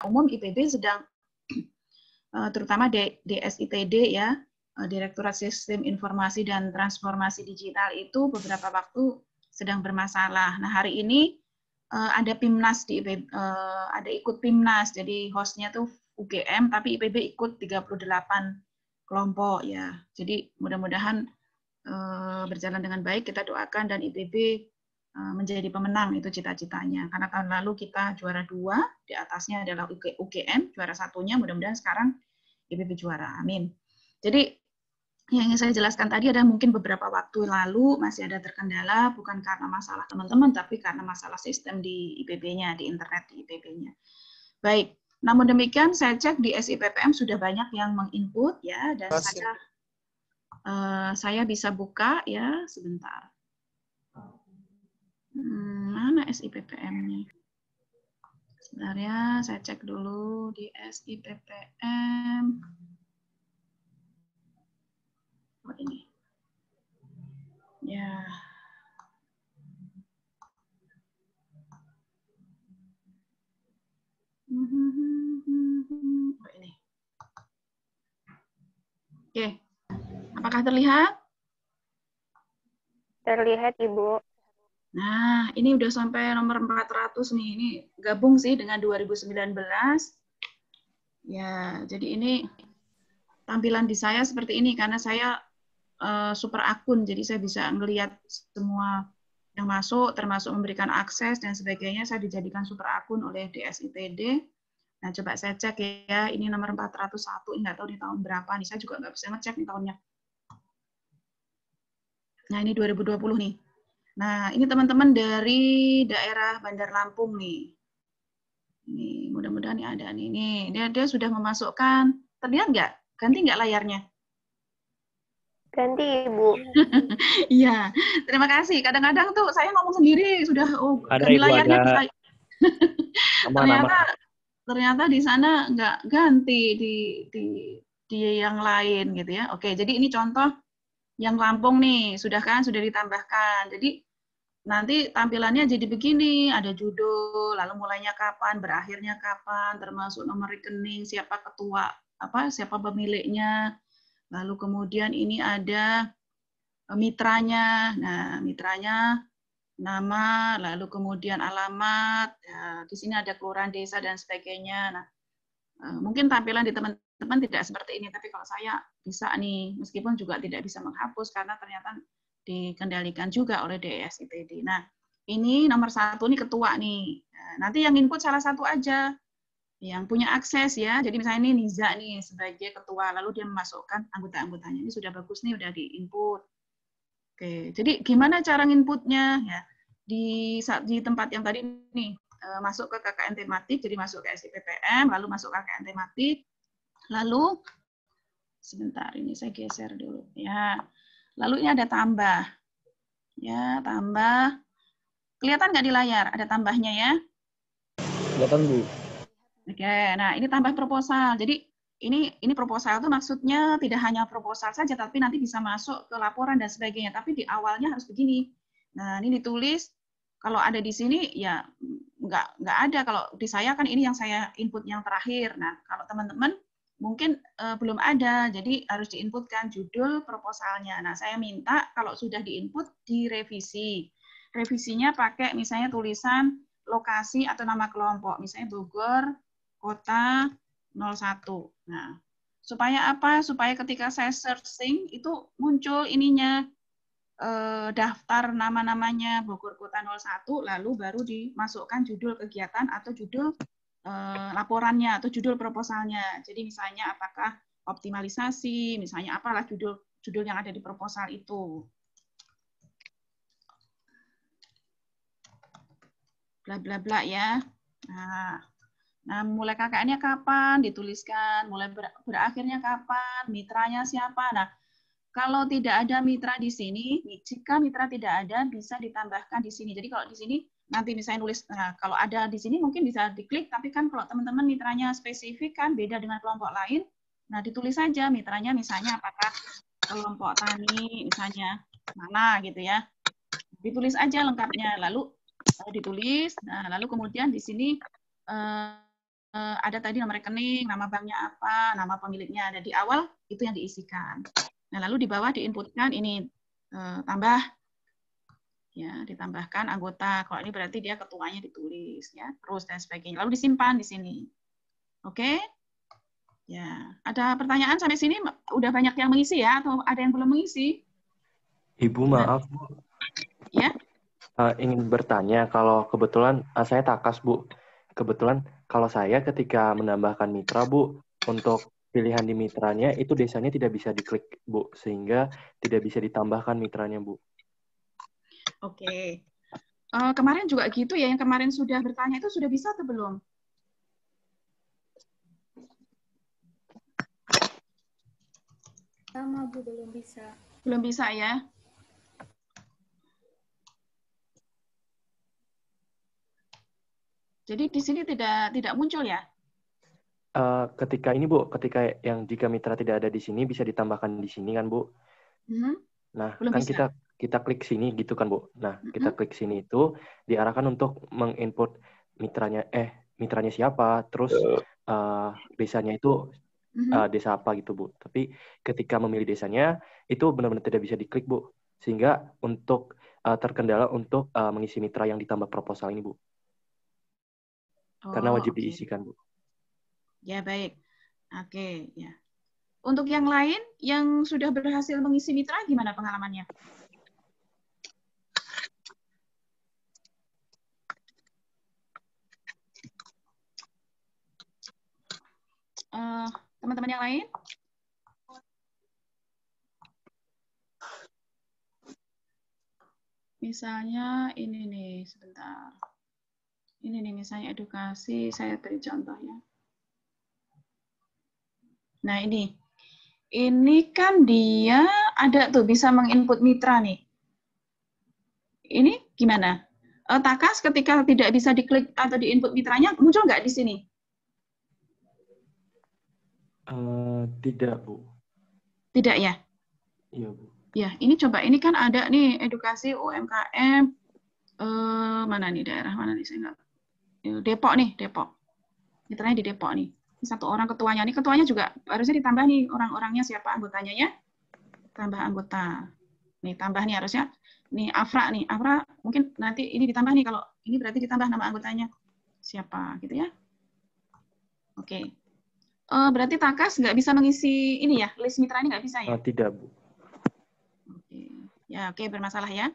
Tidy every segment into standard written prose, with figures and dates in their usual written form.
umum IPB sedang terutama DSITD ya, Direktorat Sistem Informasi dan Transformasi Digital itu beberapa waktu sedang bermasalah. Nah, hari ini ada PIMNAS di IPB, ada ikut PIMNAS, jadi hostnya tuh UGM, tapi IPB ikut 38 kelompok ya. Jadi mudah-mudahan berjalan dengan baik, kita doakan dan IPB menjadi pemenang, itu cita-citanya. Karena tahun lalu kita juara 2, di atasnya adalah UGM, juara satunya, mudah-mudahan sekarang IPB juara, amin. Jadi yang ingin saya jelaskan tadi ada mungkin beberapa waktu lalu masih ada terkendala, bukan karena masalah teman-teman, tapi karena masalah sistem di IPB-nya, di internet di IPB-nya. Baik, namun demikian saya cek di SIPPM sudah banyak yang menginput ya, dan saya bisa buka ya, sebentar. Mana SIPPM-nya? Sebenarnya saya cek dulu di SIPPM. Oh, ini. Ya. Oh, ini. Oke. Apakah terlihat? Terlihat, Ibu. Nah, ini udah sampai nomor 400 nih. Ini gabung sih dengan 2019. Ya, jadi ini tampilan di saya seperti ini karena saya super akun, jadi saya bisa melihat semua yang masuk, termasuk memberikan akses dan sebagainya. Saya dijadikan super akun oleh DSITD. Nah, coba saya cek ya, ini nomor 401, ini nggak tahu di tahun berapa nih, saya juga nggak bisa ngecek nih tahunnya. Nah, ini 2020 nih. Nah, ini teman-teman dari daerah Bandar Lampung nih. Ini mudah-mudahan ya ada nih. Nih, dia sudah memasukkan. Terlihat nggak? Ganti nggak layarnya? Ganti, Ibu. Iya, terima kasih. Kadang-kadang tuh saya ngomong sendiri sudah ganti Ibu, layarnya ada. bisa. Aman. ternyata di sana nggak ganti di yang lain gitu ya. Oke, jadi ini contoh yang Lampung nih, sudah ditambahkan. Jadi nanti tampilannya jadi begini, ada judul, lalu mulainya kapan, berakhirnya kapan, termasuk nomor rekening, siapa ketua, siapa pemiliknya, lalu kemudian ini ada mitranya. Nah, mitranya nama, lalu kemudian alamat, ya, di sini ada kelurahan desa dan sebagainya. Nah, mungkin tampilan di teman-teman tidak seperti ini, tapi kalau saya bisa nih, meskipun juga tidak bisa menghapus karena ternyata dikendalikan juga oleh DSITD. Nah, ini nomor 1 nih ketua nih. Nah, nanti yang input salah satu aja yang punya akses ya. Jadi misalnya ini Niza nih sebagai ketua, lalu dia memasukkan anggota-anggotanya. Ini sudah bagus nih, udah di-input. Oke, jadi gimana cara nginputnya ya? Di tempat yang tadi nih, masuk ke KKN tematik, jadi masuk ke SIPPM, lalu masuk ke KKN tematik, lalu sebentar ini saya geser dulu ya. Lalu ini ada tambah, ya tambah. Kelihatan nggak di layar? Ada tambahnya ya? Kelihatan, Bu. Oke, nah ini tambah proposal. Jadi ini proposal itu maksudnya tidak hanya proposal saja, tapi nanti bisa masuk ke laporan dan sebagainya. Tapi di awalnya harus begini. Nah ini ditulis. Kalau ada di sini ya nggak ada. Kalau di saya kan ini yang saya input yang terakhir. Nah kalau teman-teman mungkin belum ada, jadi harus diinputkan judul proposalnya. Nah saya minta kalau sudah diinput direvisi. Revisinya pakai misalnya tulisan lokasi atau nama kelompok, misalnya Bogor Kota 01. Nah, supaya apa? Supaya ketika saya searching itu muncul ininya daftar nama-namanya Bogor Kota 01, lalu baru dimasukkan judul kegiatan atau judul laporannya atau judul proposalnya. Jadi misalnya apakah optimalisasi, misalnya apalah judul yang ada di proposal itu. Bla bla bla ya. Nah, mulai KKN-nya kapan dituliskan, mulai berakhirnya kapan, mitranya siapa. Nah, kalau tidak ada mitra di sini, jika mitra tidak ada, bisa ditambahkan di sini. Jadi kalau di sini nanti misalnya nulis, nah kalau ada di sini mungkin bisa diklik, tapi kan kalau teman-teman mitranya spesifik kan beda dengan kelompok lain, nah ditulis saja mitranya misalnya apakah kelompok tani misalnya mana gitu ya. Ditulis aja lengkapnya, lalu ditulis, nah lalu kemudian di sini ada tadi nomor rekening, nama banknya apa, nama pemiliknya ada di awal, itu yang diisikan. Nah, lalu di bawah diinputkan ini tambah, ya ditambahkan anggota. Kalau ini berarti dia ketuanya ditulis, ya terus dan sebagainya. Lalu disimpan di sini. Oke? Ya, ada pertanyaan sampai sini? Udah banyak yang mengisi ya, atau ada yang belum mengisi? Ibu, Gimana? maaf, Bu. Ya. Ingin bertanya, kalau kebetulan saya takas, Bu. Kebetulan kalau saya ketika menambahkan mitra, Bu, untuk pilihan di mitranya itu desanya tidak bisa diklik, Bu, sehingga tidak bisa ditambahkan mitranya, Bu. Oke. Kemarin juga gitu ya, yang kemarin sudah bertanya itu sudah bisa atau belum? Sama, Bu, belum bisa. Belum bisa ya? Jadi di sini tidak muncul ya? Ketika ini, Bu, ketika yang jika mitra tidak ada di sini bisa ditambahkan di sini kan, Bu. Nah, Belum kan bisa. kita klik sini gitu kan, Bu. Nah, kita klik sini itu diarahkan untuk menginput mitranya siapa, terus desanya itu desa apa gitu, Bu. Tapi ketika memilih desanya itu benar-benar tidak bisa diklik, Bu. Sehingga untuk terkendala untuk mengisi mitra yang ditambah proposal ini, Bu. Karena wajib diisikan, Bu. Ya, baik. Oke, ya. Untuk yang lain yang sudah berhasil mengisi mitra gimana pengalamannya? Teman-teman yang lain? Misalnya ini nih, sebentar. Ini nih misalnya edukasi, saya beri contoh ya. Nah, ini kan dia ada tuh bisa menginput mitra nih. Ini gimana? Takas ketika tidak bisa diklik atau diinput mitranya muncul nggak di sini? Tidak, Bu. Tidak ya? Iya, Bu. Ya, ini coba, ini kan ada nih edukasi UMKM, mana nih daerah mana nih saya nggak, Depok nih, Depok. Mitranya di Depok nih. Ini satu orang ketuanya. Ini ketuanya juga harusnya ditambah nih orang-orangnya siapa anggotanya ya. Tambah anggota. Nih tambah nih harusnya. Nih Afra nih. Afra mungkin nanti ini ditambah nih, kalau ini berarti ditambah nama anggotanya. Siapa gitu ya. Oke. Berarti Takas nggak bisa mengisi ini ya, list mitra ini nggak bisa ya? Tidak, Bu. Oke. Ya, oke, bermasalah ya.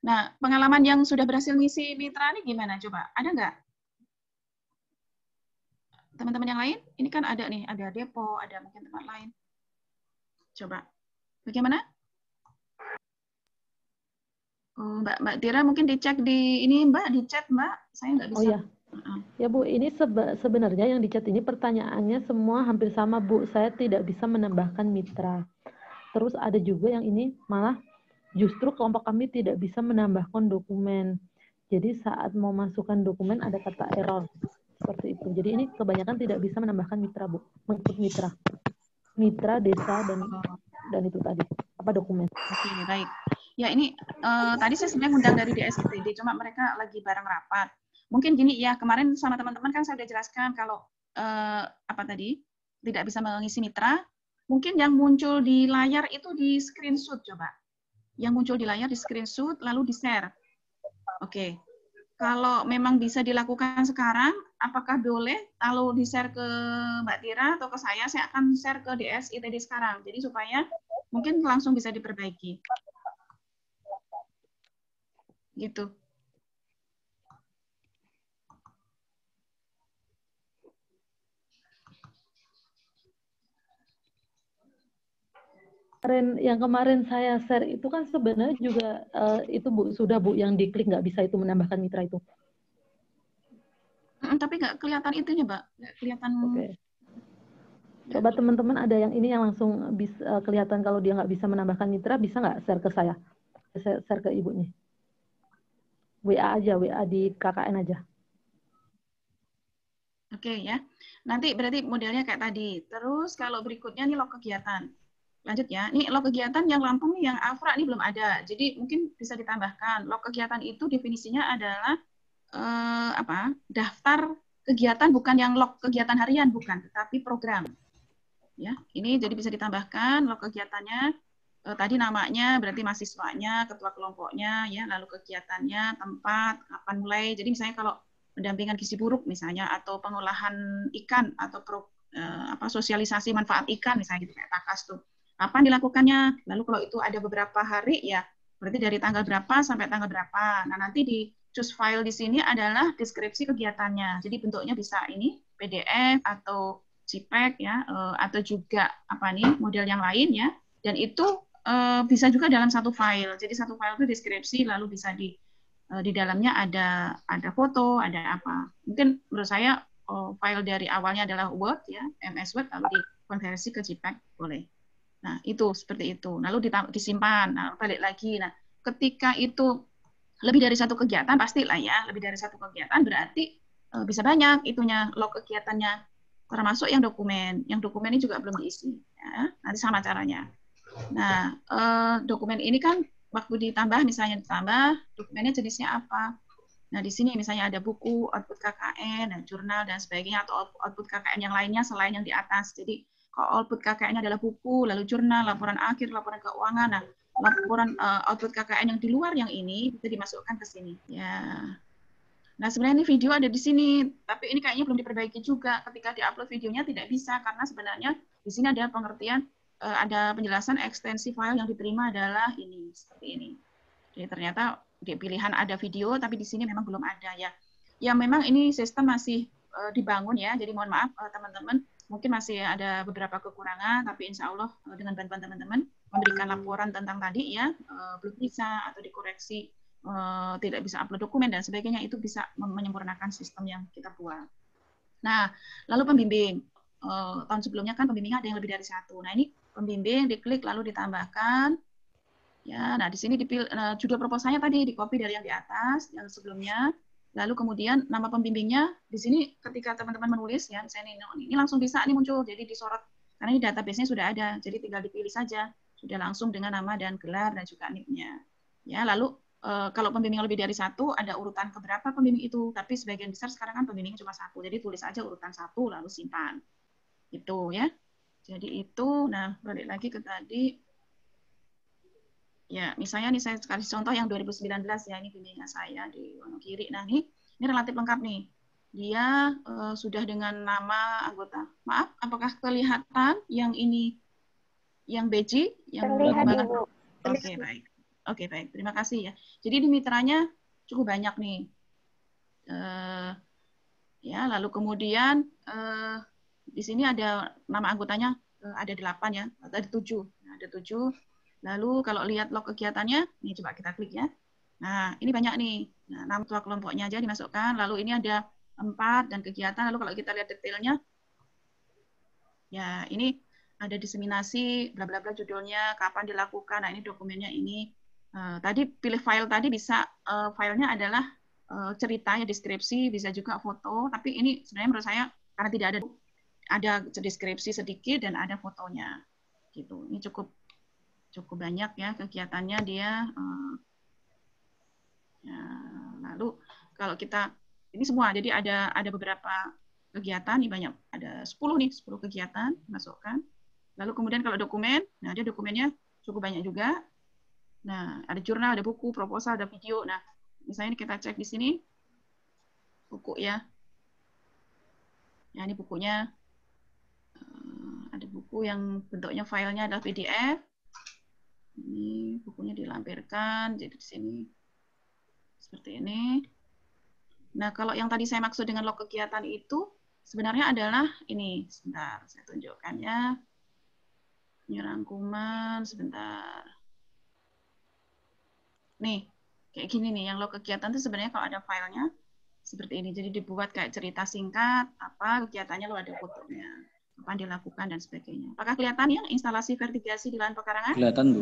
Nah, pengalaman yang sudah berhasil mengisi mitra ini gimana? Coba, ada nggak? Teman-teman yang lain? Ini kan ada nih, ada Depo, ada mungkin tempat lain. Coba, bagaimana? Oh, Mbak Tira mungkin dicek di ini Mbak, di chat Mbak. Saya nggak bisa. Oh ya. Ya Bu, ini sebenarnya yang di chat ini pertanyaannya semua hampir sama Bu. Saya tidak bisa menambahkan mitra. Terus ada juga yang ini malah justru kelompok kami tidak bisa menambahkan dokumen. Jadi saat mau masukkan dokumen ada kata error. Seperti itu. Jadi ini kebanyakan tidak bisa menambahkan mitra Bu. Mengikut mitra. Mitra, desa, dan itu tadi. Apa dokumen. Oke, baik. Ya ini tadi saya sebenarnya ngundang dari DSITD, cuma mereka lagi bareng rapat. Mungkin gini ya, kemarin sama teman-teman kan saya sudah jelaskan kalau apa tadi tidak bisa mengisi mitra. Mungkin yang muncul di layar itu di screenshot coba. Yang muncul di layar di screenshot lalu di share. Oke. Kalau memang bisa dilakukan sekarang, apakah boleh kalau di share ke Mbak Tira atau ke saya akan share ke DSITD sekarang. Jadi supaya mungkin langsung bisa diperbaiki. Gitu. Yang kemarin saya share itu kan sebenarnya juga itu Bu, sudah Bu yang diklik nggak bisa itu menambahkan mitra itu. Tapi nggak kelihatan itunya, Mbak. Nggak kelihatan. Oke. Coba teman-teman ada yang ini yang langsung bisa kelihatan kalau dia nggak bisa menambahkan mitra, bisa nggak share ke saya? Share ke ibunya. WA aja, WA di KKN aja. Oke ya. Nanti berarti modelnya kayak tadi. Terus kalau berikutnya nih log kegiatan. Lanjut ya. Nih log kegiatan yang Lampung nih, yang Afra ini belum ada. Jadi mungkin bisa ditambahkan. Log kegiatan itu definisinya adalah daftar kegiatan bukan yang log kegiatan harian, bukan, tetapi program. Ya, ini jadi bisa ditambahkan log kegiatannya. Tadi namanya, berarti mahasiswanya, ketua kelompoknya, ya, lalu kegiatannya, tempat, kapan mulai. Jadi misalnya kalau pendampingan gizi buruk misalnya, atau pengolahan ikan, atau sosialisasi manfaat ikan misalnya gitu kayak Takas tuh. Kapan dilakukannya? Lalu kalau itu ada beberapa hari ya, berarti dari tanggal berapa sampai tanggal berapa. Nah, nanti di choose file di sini adalah deskripsi kegiatannya. Jadi bentuknya bisa ini PDF atau JPEG ya, atau juga apa nih model yang lain ya. Dan itu bisa juga dalam satu file. Jadi satu file itu deskripsi, lalu bisa di dalamnya ada foto, ada apa. Mungkin menurut saya file dari awalnya adalah Word ya, MS Word, lalu dikonversi ke JPEG boleh. Nah, itu seperti itu. Lalu disimpan. Nah, balik lagi. Nah, ketika itu lebih dari satu kegiatan, pastilah ya, lebih dari satu kegiatan berarti bisa banyak itunya log kegiatannya, termasuk yang dokumen. Yang dokumen ini juga belum diisi. Ya. Nanti sama caranya. Nah, dokumen ini kan waktu ditambah, misalnya ditambah, dokumennya jenisnya apa? Nah, di sini misalnya ada buku, output KKN, dan jurnal, dan sebagainya, atau output KKN yang lainnya selain yang di atas. Jadi, kalau output KKN adalah buku, lalu jurnal, laporan akhir, laporan keuangan. Nah, laporan output KKN yang di luar yang ini bisa dimasukkan ke sini. Ya. Nah, sebenarnya ini video ada di sini, tapi ini kayaknya belum diperbaiki juga. Ketika diupload videonya tidak bisa, karena sebenarnya di sini ada pengertian, ada penjelasan ekstensi file yang diterima adalah ini, seperti ini. Jadi ternyata di pilihan ada video, tapi di sini memang belum ada ya. Ya memang ini sistem masih dibangun ya, jadi mohon maaf teman-teman, mungkin masih ada beberapa kekurangan, tapi insya Allah dengan bantuan teman-teman memberikan laporan tentang tadi ya, belum bisa atau dikoreksi, tidak bisa upload dokumen dan sebagainya, itu bisa menyempurnakan sistem yang kita buat. Nah, lalu pembimbing. Tahun sebelumnya kan pembimbingnya ada yang lebih dari satu. Nah, ini pembimbing, diklik lalu ditambahkan. Ya, nah di sini dipilih judul proposalnya tadi di-copy dari yang di atas, yang sebelumnya. Lalu kemudian nama pembimbingnya di sini ketika teman-teman menulis ya, misalnya ini langsung bisa nih muncul, jadi disorot karena ini database-nya sudah ada, jadi tinggal dipilih saja, sudah langsung dengan nama dan gelar dan juga NIP-nya. Ya, lalu kalau pembimbing lebih dari satu ada urutan keberapa pembimbing itu, tapi sebagian besar sekarang kan pembimbing cuma satu, jadi tulis aja urutan satu lalu simpan. Itu ya. Jadi itu, nah balik lagi ke tadi. Ya, misalnya nih saya kasih contoh yang 2019 ya, ini bimbingan saya di Wonogiri. Nah, ini relatif lengkap nih. Dia sudah dengan nama anggota. Maaf, apakah kelihatan yang ini, yang BJ, yang terlihat, Ibu. Oke, baik. Oke, baik. Terima kasih ya. Jadi di mitranya cukup banyak nih. Ya, lalu kemudian di sini ada nama anggotanya ada 8 ya, ada 7. Nah, ada 7. Lalu kalau lihat log kegiatannya, ini coba kita klik ya. Nah, ini banyak nih. Nah, nama ketua kelompoknya aja dimasukkan. Lalu ini ada 4 dan kegiatan. Lalu kalau kita lihat detailnya, ya ini ada diseminasi, bla bla bla judulnya, kapan dilakukan. Nah, ini dokumennya ini. Tadi pilih file tadi bisa filenya adalah ceritanya deskripsi, bisa juga foto. Tapi ini sebenarnya menurut saya karena tidak ada deskripsi sedikit dan ada fotonya. Gitu. Ini cukup banyak ya kegiatannya dia. Ya, lalu kalau kita ini semua, jadi ada beberapa kegiatan, ini banyak, ada 10 kegiatan masukkan. Lalu kemudian kalau dokumen, nah ada dokumennya cukup banyak juga. Nah ada jurnal, ada buku, proposal, ada video. Nah misalnya kita cek di sini buku ya. Ya ini bukunya, ada buku yang bentuknya filenya adalah PDF. Ini bukunya dilampirkan, jadi di sini seperti ini. Nah, kalau yang tadi saya maksud dengan log kegiatan itu sebenarnya adalah ini. Sebentar, saya tunjukkan ya. Ini rangkuman, sebentar. Nih, kayak gini nih, yang log kegiatan itu sebenarnya kalau ada filenya seperti ini. Jadi dibuat kayak cerita singkat, apa kegiatannya, lo ada fotonya, apa dilakukan dan sebagainya. Apakah kelihatan ya instalasi vertigasi di lahan pekarangan? Kelihatan, Bu.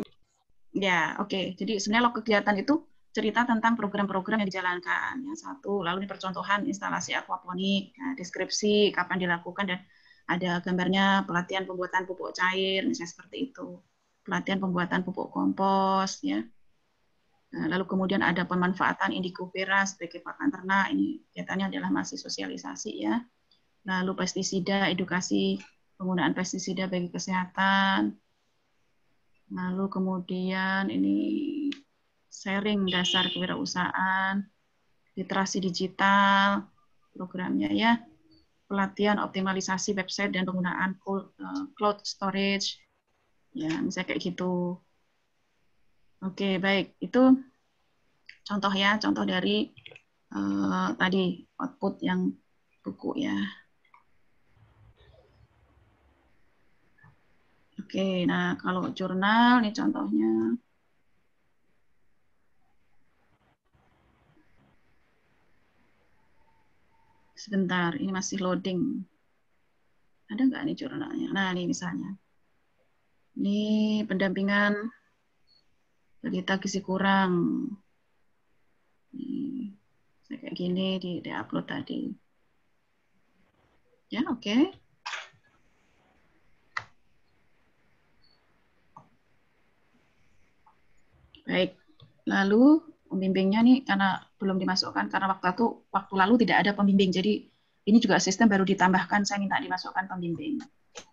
Ya, oke. Jadi sebenarnya log kegiatan itu cerita tentang program-program yang dijalankan. Yang satu, lalu ini percontohan instalasi aquaponik, ya, deskripsi kapan dilakukan dan ada gambarnya pelatihan pembuatan pupuk cair, misalnya seperti itu. Pelatihan pembuatan pupuk kompos, ya. Lalu kemudian ada pemanfaatan indigo vera sebagai pakan ternak, ini kaitannya adalah masih sosialisasi ya. Lalu pestisida, edukasi penggunaan pestisida bagi kesehatan. Lalu kemudian ini sharing dasar kewirausahaan, literasi digital, programnya ya, pelatihan optimalisasi website dan penggunaan cloud storage, ya misalnya kayak gitu. Oke, baik. Itu contoh ya, contoh dari tadi output yang buku ya. Oke, nah kalau jurnal nih contohnya. Sebentar, ini masih loading. Ada nggak nih jurnalnya? Nah, ini misalnya. Ini pendampingan berita gizi kurang. Nih, kayak gini di upload tadi. Ya, oke. Baik. Lalu pembimbingnya nih karena belum dimasukkan karena waktu lalu tidak ada pembimbing. Jadi ini juga sistem baru ditambahkan, saya minta dimasukkan pembimbing.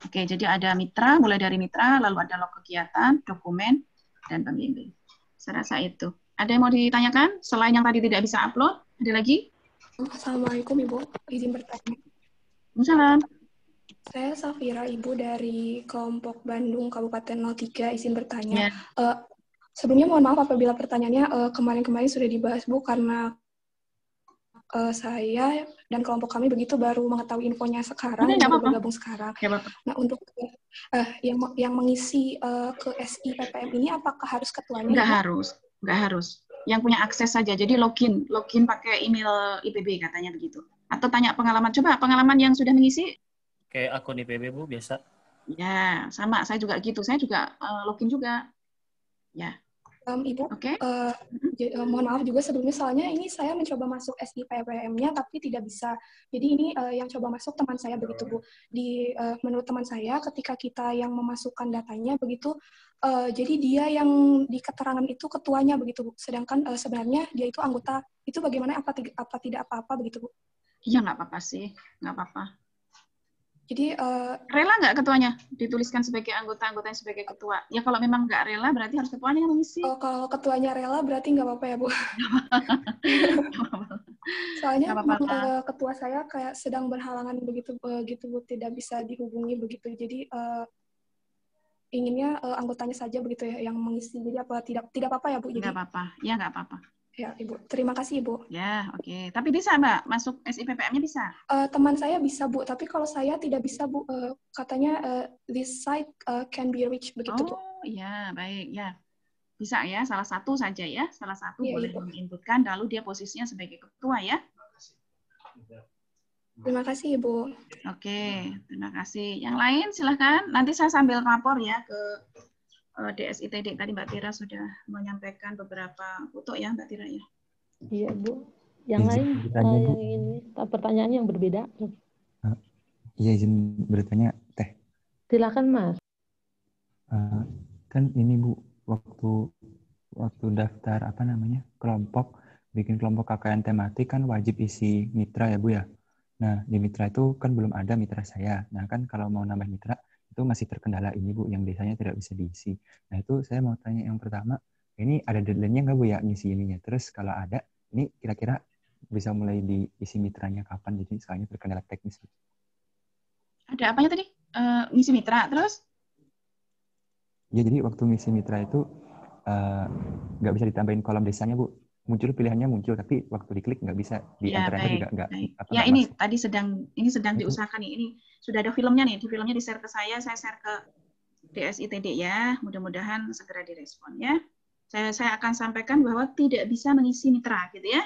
Oke, jadi ada mitra, mulai dari mitra, lalu ada log kegiatan, dokumen, dan pembimbing. Saya rasa itu. Ada yang mau ditanyakan selain yang tadi tidak bisa upload? Ada lagi? Assalamualaikum Ibu, izin bertanya. Salam. Saya Safira, Ibu dari kelompok Bandung Kabupaten 03, izin bertanya. Yeah. Sebelumnya mohon maaf apabila pertanyaannya kemarin-kemarin sudah dibahas Bu, karena saya dan kelompok kami begitu baru mengetahui infonya sekarang, baru bergabung sekarang. Nah, untuk yang mengisi ke SIPPM ini apakah harus ketuanya? Nggak harus. Yang punya akses saja. Jadi login pakai email IPB katanya begitu. Atau tanya pengalaman. Coba pengalaman yang sudah mengisi. Kayak akun IPB Bu biasa. Ya, sama. Saya juga gitu. Saya juga login juga. Ya. Ibu, mohon maaf juga sebelumnya, soalnya ini saya mencoba masuk SIPPM-nya tapi tidak bisa. Jadi ini yang coba masuk teman saya begitu Bu. Menurut teman saya, ketika kita yang memasukkan datanya begitu, jadi dia yang di keterangan itu ketuanya begitu Bu. Sedangkan sebenarnya dia itu anggota. Itu bagaimana? Apa tidak apa-apa begitu Bu? Iya, nggak apa-apa sih, nggak apa-apa. Jadi rela nggak ketuanya dituliskan sebagai anggotanya sebagai ketua? Ya kalau memang nggak rela berarti harus ketuanya yang mengisi. Kalau ketuanya rela berarti nggak apa-apa ya Bu. Soalnya ketua saya kayak sedang berhalangan begitu Bu, tidak bisa dihubungi begitu. Jadi inginnya anggotanya saja begitu ya yang mengisi. Jadi apa tidak apa-apa ya Bu? Nggak apa-apa, ya nggak apa-apa. Ya, Ibu. Terima kasih, Ibu. Ya, oke. Tapi bisa, Mbak? Masuk SIPPM-nya bisa? Teman saya bisa, Bu. Tapi kalau saya tidak bisa, Bu. Katanya this site can be reached, begitu, Bu. Oh, iya. Baik, ya. Bisa ya, salah satu saja ya. Salah satu ya, boleh menginputkan, lalu dia posisinya sebagai ketua ya. Terima kasih, Ibu. Oke, terima kasih. Yang lain silahkan. Nanti saya sambil lapor ya ke DSITD. Tadi Mbak Tira sudah menyampaikan beberapa foto ya Mbak Tira ya. Iya Bu. Yang lain yang ini pertanyaan yang berbeda. Iya izin bertanya Teh. Silakan Mas. Kan ini Bu waktu daftar bikin kelompok KKN tematik kan wajib isi mitra ya Bu ya. Nah di mitra itu kan belum ada mitra saya. Nah kan kalau mau nambah mitra itu masih terkendala ini Bu, yang desanya tidak bisa diisi. Nah itu saya mau tanya yang pertama, ini ada deadline-nya nggak Bu ya ngisi ininya? Terus kalau ada, ini kira-kira bisa mulai diisi mitranya kapan? Jadi soalnya terkendala teknis. Ada apanya tadi? Ngisi mitra, terus? Ya jadi waktu ngisi mitra itu nggak bisa ditambahin kolom desanya Bu. Pilihannya muncul, tapi waktu diklik nggak bisa di ya, enter juga nggak. Ya ini masuk. Tadi sedang diusahakan nih. Ini sudah ada filmnya nih. Di filmnya di-share ke saya share ke DSITD ya. Mudah-mudahan segera direspon ya. Saya akan sampaikan bahwa tidak bisa mengisi mitra gitu ya.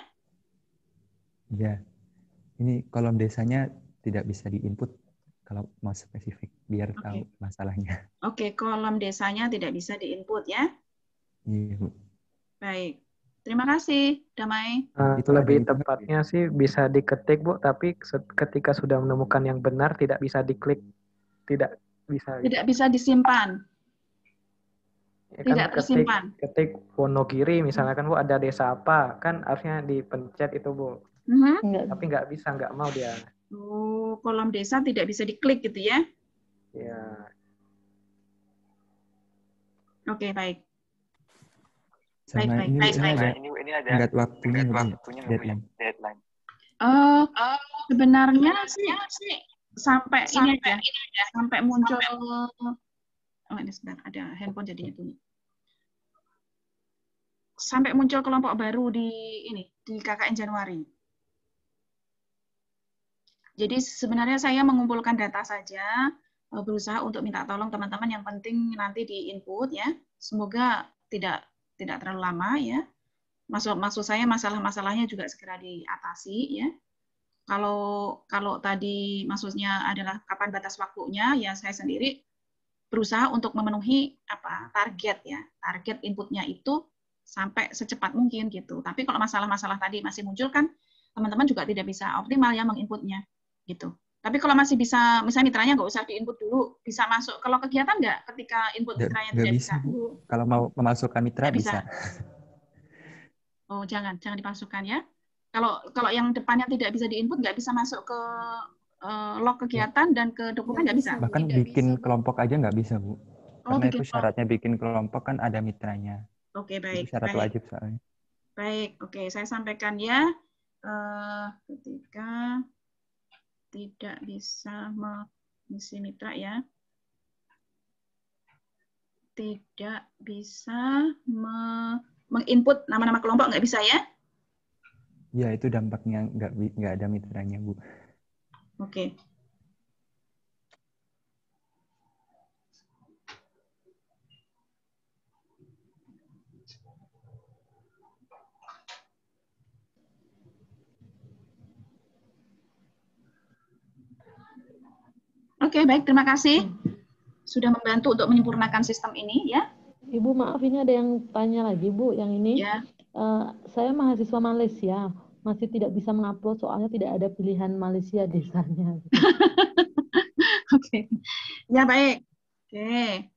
Ya, ini kolom desanya tidak bisa diinput kalau mau spesifik biar tahu masalahnya. Oke, kolom desanya tidak bisa diinput ya. Iya Bu. Baik. Terima kasih, Damai. Itu lebih tepatnya sih bisa diketik, Bu, tapi ketika sudah menemukan yang benar tidak bisa diklik. Tidak bisa. Tidak bisa disimpan. Ya kan Tidak tersimpan. ketik Wonogiri misalnya kan Bu ada desa apa kan harusnya dipencet itu Bu. Tapi nggak bisa, nggak mau dia. Oh, kolom desa tidak bisa diklik gitu ya? Ya. Oke, baik. Sama Baik. ini ada tenggat waktunya nggak Bu? Deadline. Sebenarnya sih sampai ini aja, sampai muncul. Oh, ini sebentar, ada handphone jadinya bunyi. Sampai muncul kelompok baru di KKN Januari. Jadi sebenarnya saya mengumpulkan data saja, berusaha untuk minta tolong teman-teman, yang penting nanti di input ya. Semoga tidak terlalu lama ya. Maksud saya masalah-masalahnya juga segera diatasi ya. Kalau tadi maksudnya adalah kapan batas waktunya, ya saya sendiri berusaha untuk memenuhi target ya. Target inputnya itu sampai secepat mungkin gitu. Tapi kalau masalah-masalah tadi masih muncul kan, teman-teman juga tidak bisa optimal ya menginputnya gitu. Tapi kalau masih bisa, misalnya mitranya nggak usah diinput dulu, bisa masuk ke log kegiatan nggak ketika input mitranya tidak bisa? Bu. Kalau mau memasukkan mitra bisa. Oh, jangan dimasukkan ya. Kalau yang depannya tidak bisa diinput, nggak bisa masuk ke log kegiatan dan ke dokumen nggak bisa. Bahkan bikin kelompok aja nggak bisa Bu. Karena itu syaratnya bikin kelompok kan ada mitranya. Oke, baik. Itu syarat wajib soalnya. Baik, oke, saya sampaikan ya. Ketika tidak bisa mengisi mitra ya. Tidak bisa menginput nama-nama kelompok, nggak bisa ya? Ya, itu dampaknya nggak ada mitranya, Bu. Oke. Oke, baik, terima kasih sudah membantu untuk menyempurnakan sistem ini ya. Ibu, maaf, ini ada yang tanya lagi Bu, yang ini. Ya. Saya mahasiswa Malaysia, masih tidak bisa mengupload soalnya tidak ada pilihan Malaysia desanya. Oke. Ya, baik. Oke.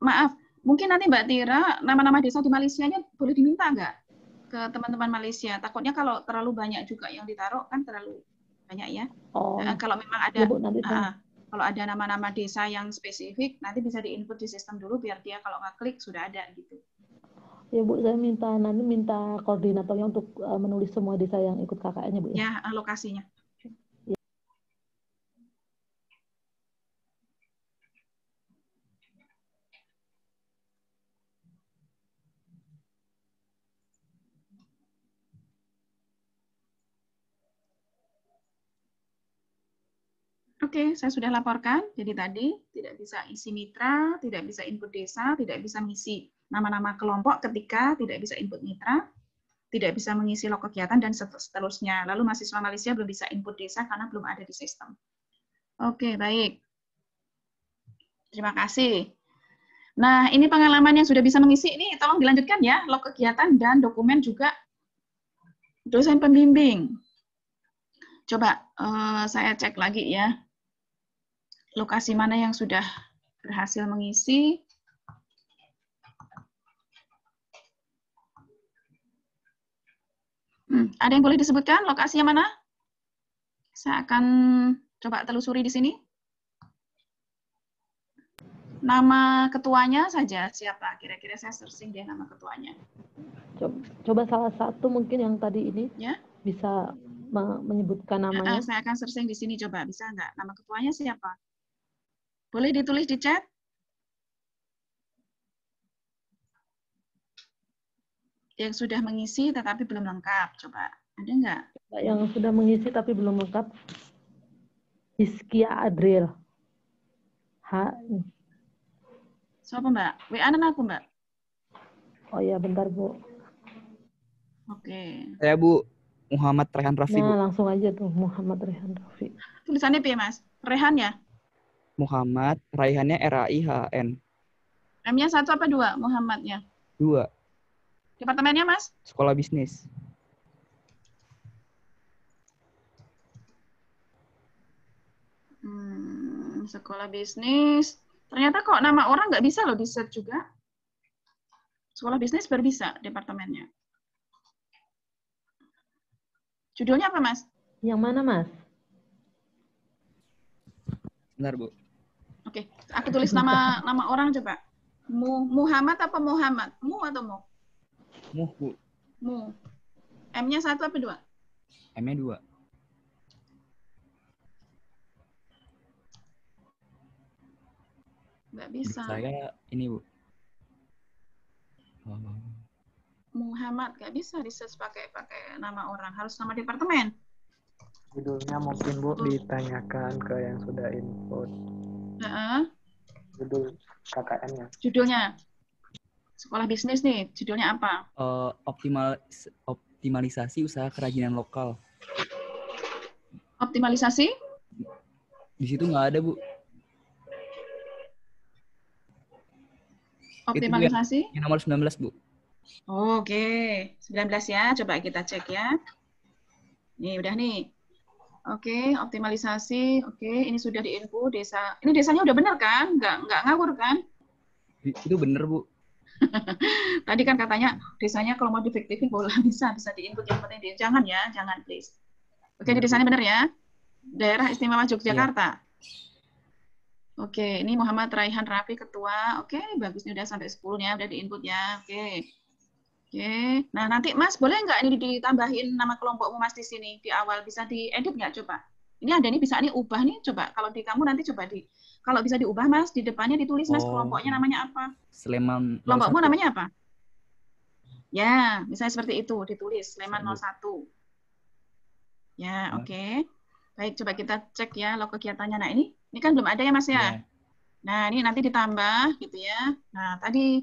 Maaf, mungkin nanti Mbak Tira nama-nama desa di Malaysianya boleh diminta nggak ke teman-teman Malaysia? Takutnya kalau terlalu banyak juga yang ditaruh kan terlalu banyak ya. Kalau memang ada ya, Bu, kalau ada nama-nama desa yang spesifik, nanti bisa diinput di sistem dulu biar dia kalau nggak klik sudah ada gitu. Ya Bu, saya minta koordinatornya untuk menulis semua desa yang ikut KKN-nya Bu. Ya, lokasinya. Ya. Oke, saya sudah laporkan. Jadi tadi tidak bisa isi mitra, tidak bisa input desa, tidak bisa mengisi nama-nama kelompok ketika tidak bisa input mitra, tidak bisa mengisi log kegiatan, dan seterusnya. Lalu mahasiswa Malaysia belum bisa input desa karena belum ada di sistem. Oke, baik. Terima kasih. Nah, ini pengalaman yang sudah bisa mengisi, ini tolong dilanjutkan ya, log kegiatan dan dokumen juga dosen pembimbing. Coba saya cek lagi ya. Lokasi mana yang sudah berhasil mengisi. Ada yang boleh disebutkan lokasinya mana? Saya akan coba telusuri di sini. Nama ketuanya saja siapa? Kira-kira saya searching deh nama ketuanya. Coba salah satu mungkin yang tadi ini ya? Bisa menyebutkan namanya. Saya akan searching di sini, coba bisa nggak? Nama ketuanya siapa? Boleh ditulis di chat? Yang sudah mengisi tetapi belum lengkap, coba. Ada nggak? Yang sudah mengisi tapi belum lengkap. Hizkia Adril. Siapa Mbak? WA-an aku Mbak? Oh iya, bentar Bu. Oke. Saya Bu, Muhammad Rehan Rafi. Nah, Bu. langsung aja tuh, Muhammad Rehan Rafi. Tulisannya apa ya Mas? Rehan ya? Muhammad, Raihannya R-A-I-H-N. M-nya 1 apa 2? Muhammadnya? 2. Departemennya Mas? Sekolah bisnis. Sekolah bisnis. Ternyata kok nama orang nggak bisa loh di-search juga. Sekolah bisnis baru bisa departemennya. Judulnya apa, Mas? Yang mana, Mas? Bentar, Bu. Oke, aku tulis nama orang coba. Muhammad apa Muhammad? Mu atau Mu? Mu, Bu. Mu. M-nya 1 apa 2? M-nya 2. Nggak bisa. Saya ini, Bu. Muhammad nggak bisa research pakai nama orang, harus nama departemen. Judulnya mungkin Bu ditanyakan ke yang sudah input. Judul KKN-nya. Judulnya sekolah bisnis nih, judulnya apa? Optimalisasi usaha kerajinan lokal. Optimalisasi? Di situ nggak ada, Bu. Optimalisasi? Yang nomor 19, Bu. Oke, 19 ya. Coba kita cek ya. Nih, udah nih. Oke, optimalisasi. Oke, ini sudah di-info desa. Ini desanya udah bener kan? Nggak ngawur kan? Itu bener, Bu. Tadi kan katanya desanya kalau mau difiktifin boleh bisa di-input, yang penting jangan ya, jangan please. Oke, di desanya bener ya. Daerah Istimewa Yogyakarta. Oke, ini Muhammad Raihan Rafi ketua. Oke, bagus nih udah sampai 10 ya, udah di-input ya. Oke. Oke. Nah, nanti Mas boleh nggak ini ditambahin nama kelompokmu Mas di sini di awal, bisa diedit nggak coba? Ini ada nih bisa nih ubah nih coba. Kalau di kamu nanti coba kalau bisa diubah Mas, di depannya ditulis Mas kelompoknya namanya apa? Sleman 01. Kelompokmu namanya apa? Ya, misalnya seperti itu ditulis Sleman 01. Ya, oke. Baik, coba kita cek ya log kegiatannya. Nah, ini kan belum ada ya Mas ya? Nah, ini nanti ditambah gitu ya. Nah, tadi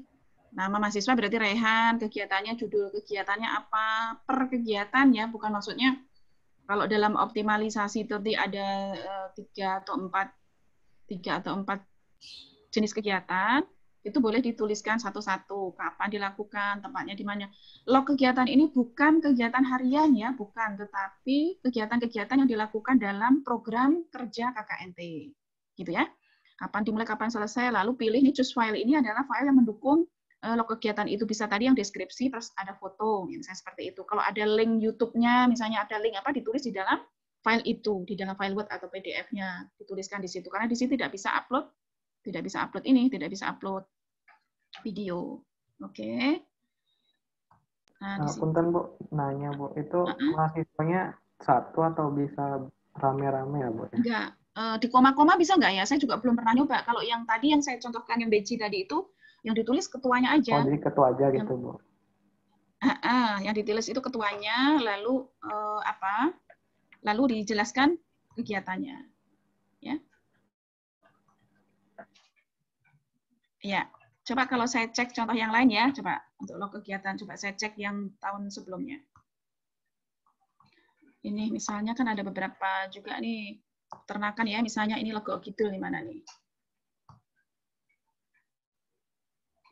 nama mahasiswa berarti Rehan, kegiatannya, judul kegiatannya apa, per kegiatan ya, bukan maksudnya kalau dalam optimalisasi itu ada 3 atau 4 jenis kegiatan, itu boleh dituliskan satu-satu, kapan dilakukan, tempatnya di mana. Log kegiatan ini bukan kegiatan harian ya, bukan, tetapi kegiatan-kegiatan yang dilakukan dalam program kerja KKNT, gitu ya. Kapan dimulai, kapan selesai, lalu pilih nih choose file ini adalah file yang mendukung log kegiatan itu, bisa tadi yang deskripsi terus ada foto, misalnya seperti itu. Kalau ada link YouTube-nya, misalnya ada link apa ditulis di dalam file itu, di dalam file Word atau PDF-nya dituliskan di situ. Karena di situ tidak bisa upload video. Oke. Nah, punten Bu, nanya Bu, itu mahasiswanya satu atau bisa rame-rame ya Bu? Enggak. Di koma-koma bisa nggak ya? Saya juga belum pernah nyoba. Kalau yang tadi yang saya contohkan yang BC tadi itu, yang ditulis ketuanya aja. Oh, jadi ketua aja gitu, Bu. Yang ditulis itu ketuanya, lalu lalu dijelaskan kegiatannya. Ya. Ya. Coba kalau saya cek contoh yang lain ya, coba untuk log kegiatan, coba saya cek yang tahun sebelumnya. Ini misalnya kan ada beberapa juga nih peternakan ya, misalnya ini logo Kidul di mana nih?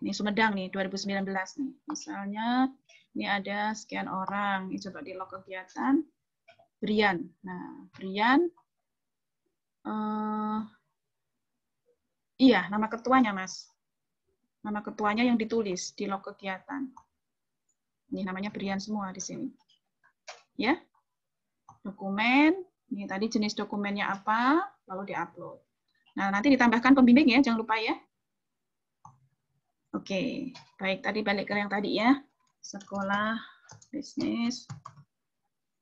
Ini Sumedang nih, 2019 nih. Misalnya, ini ada sekian orang. Ini coba di log kegiatan. Brian. Nah, Brian. Iya, nama ketuanya, Mas. Nama ketuanya yang ditulis di log kegiatan. Ini namanya Brian semua di sini. Ya. Dokumen. Ini tadi jenis dokumennya apa, lalu diupload. Nah, nanti ditambahkan pembimbing ya, jangan lupa ya. Oke, baik, tadi balik ke yang tadi ya. Sekolah bisnis.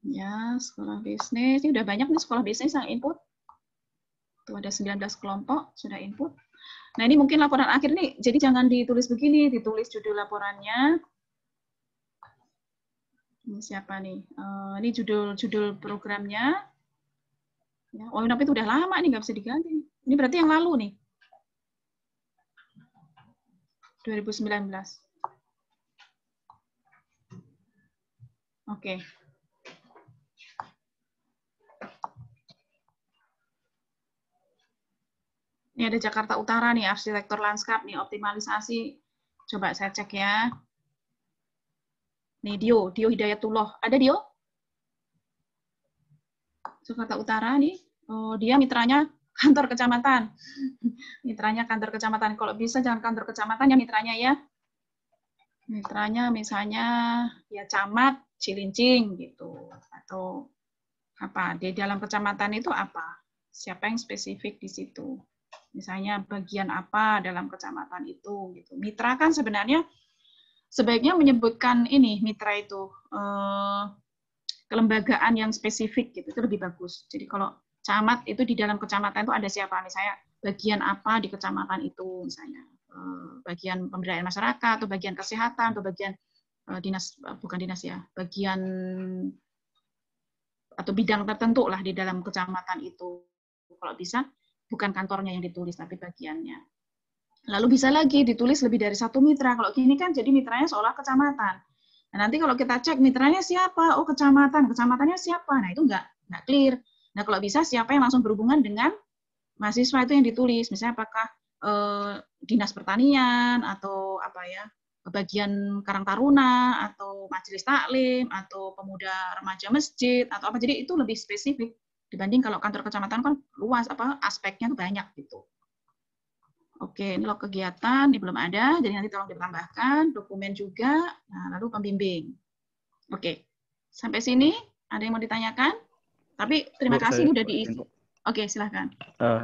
Ya, sekolah bisnis. Ini udah banyak nih sekolah bisnis yang input. Tuh ada 19 kelompok sudah input. Nah, ini mungkin laporan akhir nih. Jadi jangan ditulis begini, ditulis judul laporannya. Ini siapa nih? Ini judul programnya. Ya, tapi itu udah lama nih, nggak bisa diganti. Ini berarti yang lalu nih. 2019. Oke. Ini ada Jakarta Utara nih, arsitektur lanskap nih, optimalisasi. Coba saya cek ya. Nih Dio Hidayatullah. Ada Dio? Jakarta Utara nih. Oh, dia mitranya kantor kecamatan. Mitranya kantor kecamatan. Kalau bisa jangan kantor kecamatan ya mitranya ya. Mitranya misalnya ya camat Cilincing gitu. Atau apa, di dalam kecamatan itu apa? Siapa yang spesifik di situ? Misalnya bagian apa dalam kecamatan itu gitu. Mitra kan sebenarnya sebaiknya menyebutkan ini mitra itu kelembagaan yang spesifik gitu, itu lebih bagus. Jadi kalau camat itu di dalam kecamatan itu ada siapa, misalnya bagian apa di kecamatan itu, misalnya bagian pemberdayaan masyarakat atau bagian kesehatan atau bagian dinas, bukan dinas ya, bagian atau bidang tertentu lah di dalam kecamatan itu. Kalau bisa bukan kantornya yang ditulis tapi bagiannya. Lalu bisa lagi ditulis lebih dari satu mitra. Kalau gini kan jadi mitranya seolah kecamatan. Nah, nanti kalau kita cek mitranya siapa, oh kecamatan, kecamatannya siapa. Nah, itu nggak clear. Nah, kalau bisa siapa yang langsung berhubungan dengan mahasiswa itu yang ditulis. Misalnya apakah dinas pertanian atau apa ya, bagian Karang Taruna atau majelis taklim atau pemuda remaja masjid atau apa. Jadi itu lebih spesifik dibanding kalau kantor kecamatan kan luas, apa aspeknya banyak gitu. Oke, ini log kegiatan, ini belum ada, jadi nanti tolong ditambahkan, dokumen juga, nah, lalu pembimbing. Oke, sampai sini ada yang mau ditanyakan? Tapi terima kasih ini udah diisi. Oke, silahkan.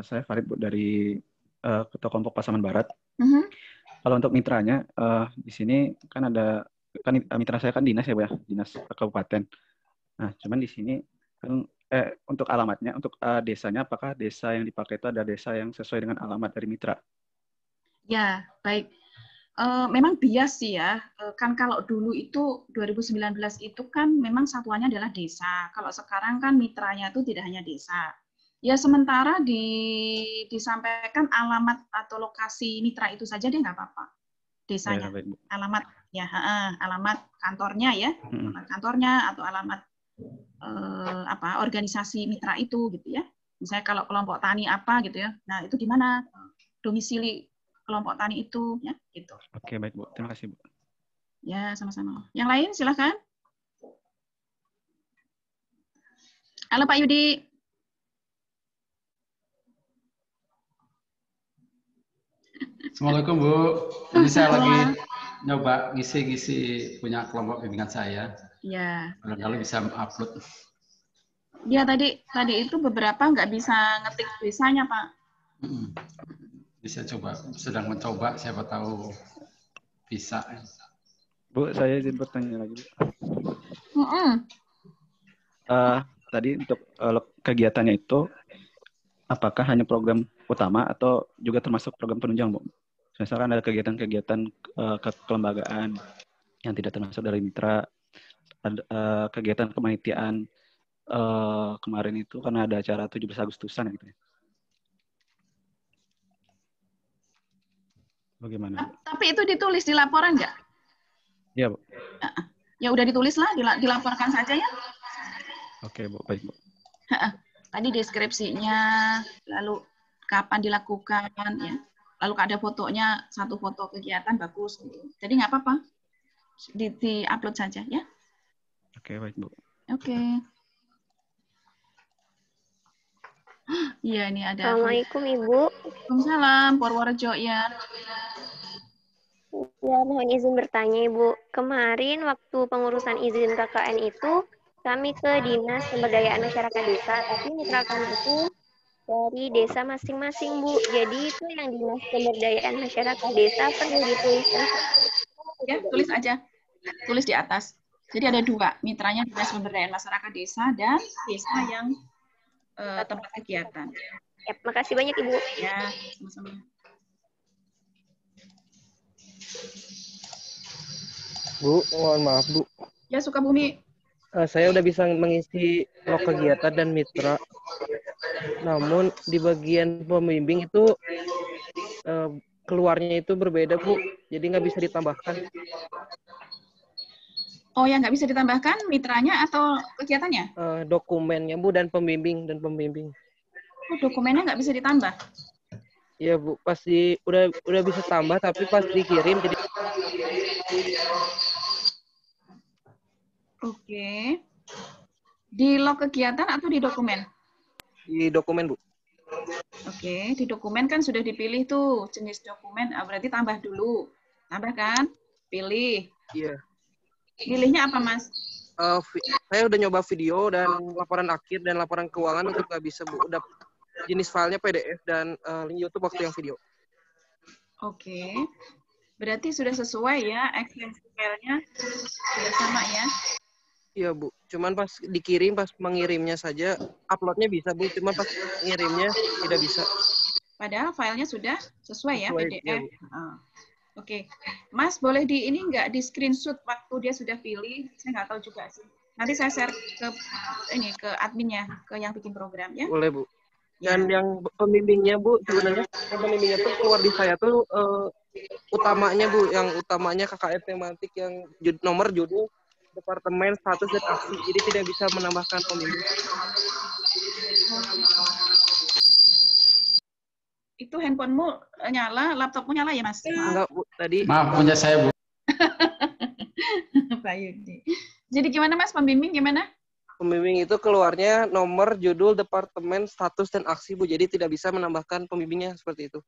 Saya Farid Bu, dari Ketua Kelompok Pasaman Barat. Kalau untuk mitranya, di sini kan ada, kan mitra saya kan dinas ya Bu ya, dinas kabupaten. Nah, cuman di sini kan untuk alamatnya, untuk desanya, apakah desa yang dipakai itu ada desa yang sesuai dengan alamat dari mitra? Ya, baik. Memang bias sih ya. Kan kalau dulu itu 2019 itu kan memang satuannya adalah desa. Kalau sekarang kan mitranya itu tidak hanya desa. Ya sementara disampaikan alamat atau lokasi mitra itu saja dia nggak apa-apa. Desanya, ya, alamat ya, alamat kantornya ya, alamat kantornya atau alamat apa organisasi mitra itu gitu ya. Misalnya kalau kelompok tani apa gitu ya. Nah itu di mana domisili kelompok tani itu ya gitu. Oke, baik Bu, terima kasih Bu. Ya, sama-sama. Yang lain silahkan. Halo Pak Yudi. Assalamualaikum Bu. Ini saya lagi nyoba ngisi-ngisi punya kelompok bimbingan saya. Ya. Barangkali bisa upload. Ya tadi itu beberapa nggak bisa ngetik tulisannya Pak. Bisa coba, sedang mencoba, siapa tahu bisa. Bu, saya izin bertanya lagi. Tadi untuk kegiatannya itu, apakah hanya program utama atau juga termasuk program penunjang, Bu? Misalkan ada kegiatan-kegiatan kelembagaan yang tidak termasuk dari mitra, ada kegiatan kepanitiaan kemarin itu karena ada acara 17 Agustusan gitu ya. Bagaimana? Tapi itu ditulis di laporan nggak? Iya, Bu. Ya udah ditulis lah, dilaporkan saja ya. Oke, Bu. Baik, Bu. Tadi deskripsinya, lalu kapan dilakukan, ya. Lalu ada fotonya, satu foto kegiatan bagus. Gitu. Jadi nggak apa-apa, di-upload saja ya. Oke, baik Bu. Oke. Iya, ini ada. Assalamualaikum Ibu. Waalaikumsalam, Purworejo ya. Ya, mohon izin bertanya Ibu. Kemarin waktu pengurusan izin KKN itu kami ke Dinas Pemberdayaan Masyarakat Desa, tapi mitra kami itu dari desa masing-masing Bu. Jadi itu yang Dinas Pemberdayaan Masyarakat Desa perlu dituliskan. Ya, tulis aja. Tulis di atas. Jadi ada dua, mitranya Dinas Pemberdayaan Masyarakat Desa dan desa yang tempat kegiatan. Ya, makasih banyak Ibu. Ya, sama-sama. Bu, mohon maaf Bu. Ya, Sukabumi. Saya udah bisa mengisi log kegiatan dan mitra. Namun di bagian pembimbing itu keluarnya itu berbeda Bu. Jadi nggak bisa ditambahkan. Oh, yang nggak bisa ditambahkan mitranya atau kegiatannya? Dokumennya Bu dan pembimbing. Oh, dokumennya nggak bisa ditambah? Iya Bu, pasti udah bisa tambah tapi pas dikirim jadi. Oke. Di log kegiatan atau di dokumen? Di dokumen Bu. Oke, di dokumen kan sudah dipilih tuh jenis dokumen, berarti tambah dulu. Tambah kan? Pilih. Iya. Pilihnya apa, Mas? Saya udah nyoba video dan laporan akhir dan laporan keuangan untuk nggak bisa, Bu. Udah jenis filenya PDF dan link YouTube waktu yang video. Oke. Berarti sudah sesuai ya, ekstensi filenya sudah sama ya? Iya, Bu. Cuman pas dikirim, pas mengirimnya saja, uploadnya bisa, Bu. Cuman pas mengirimnya tidak bisa. Padahal filenya sudah sesuai ya, PDF. Ya, Oke. Mas, boleh di ini nggak di screenshot waktu dia sudah pilih? Saya nggak tahu juga sih. Nanti saya share ke adminnya, ke yang bikin program ya. Boleh, Bu. Dan yang pembimbingnya, Bu, sebenarnya yang pembimbingnya tuh keluar di saya tuh utamanya, Bu. Yang utamanya KKN tematik yang nomor, judul, departemen, status, dan aksi. Jadi tidak bisa menambahkan pembimbing. Itu handphonemu nyala, laptopmu nyala ya, Mas? Enggak, Bu. Tadi. Maaf, punya saya, Bu. Pak Yudi. Jadi gimana, Mas? Pembimbing gimana? Pembimbing itu keluarnya nomor, judul, departemen, status, dan aksi, Bu. Jadi tidak bisa menambahkan pembimbingnya seperti itu.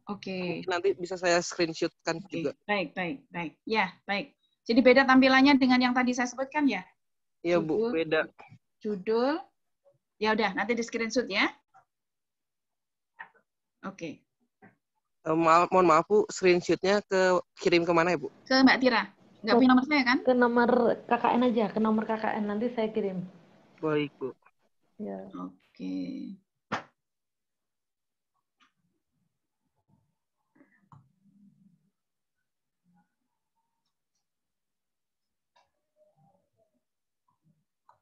Oke. Nanti bisa saya screenshotkan juga. Baik. Ya, baik. Jadi beda tampilannya dengan yang tadi saya sebutkan ya? Iya, Bu, beda. Judul. Ya udah, nanti di screenshot ya. Oke. Mohon maaf, Bu, screenshotnya kirim kemana ya, Bu? Ke Mbak Tira. Nggak punya nomor saya kan? Ke nomor KKN aja, ke nomor KKN. Nanti saya kirim. Baik, Bu. Ya. Oke.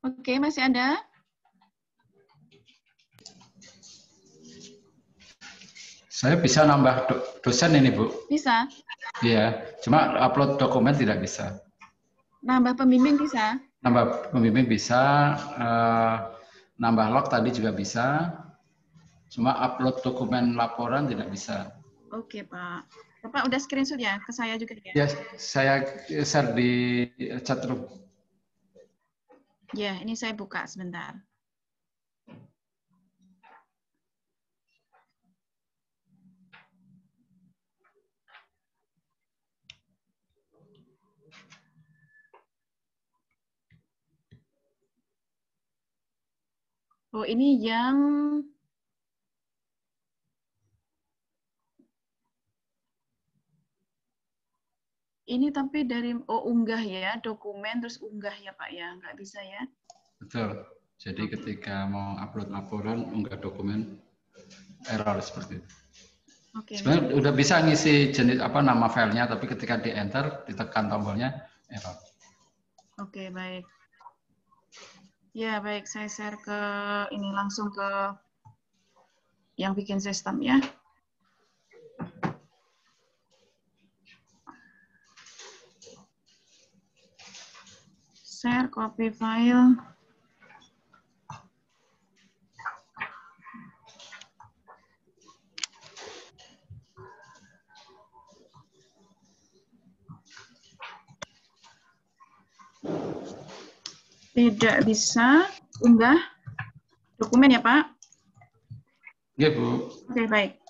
Oke, masih ada? Saya bisa nambah dosen ini, Bu. Bisa. Iya, cuma upload dokumen tidak bisa. Nambah pembimbing bisa? Nambah pembimbing bisa, nambah log tadi juga bisa, cuma upload dokumen laporan tidak bisa. Oke, Pak. Bapak udah screenshot ya? Ke saya juga ya? Ya, saya share di chat room. Ya, ini saya buka sebentar. Oh, ini yang ini tapi dari unggah ya, dokumen terus unggah ya Pak ya, nggak bisa ya? Betul. Jadi ketika mau upload laporan, unggah dokumen, error seperti itu. Oke. Sebenarnya udah bisa ngisi jenis nama filenya, tapi ketika di enter, ditekan tombolnya, error. Oke, baik. Ya, baik. Saya share ke ini langsung ke yang bikin sistem ya. Share copy file. Tidak bisa unggah dokumen ya Pak? Iya Bu. Oke, baik.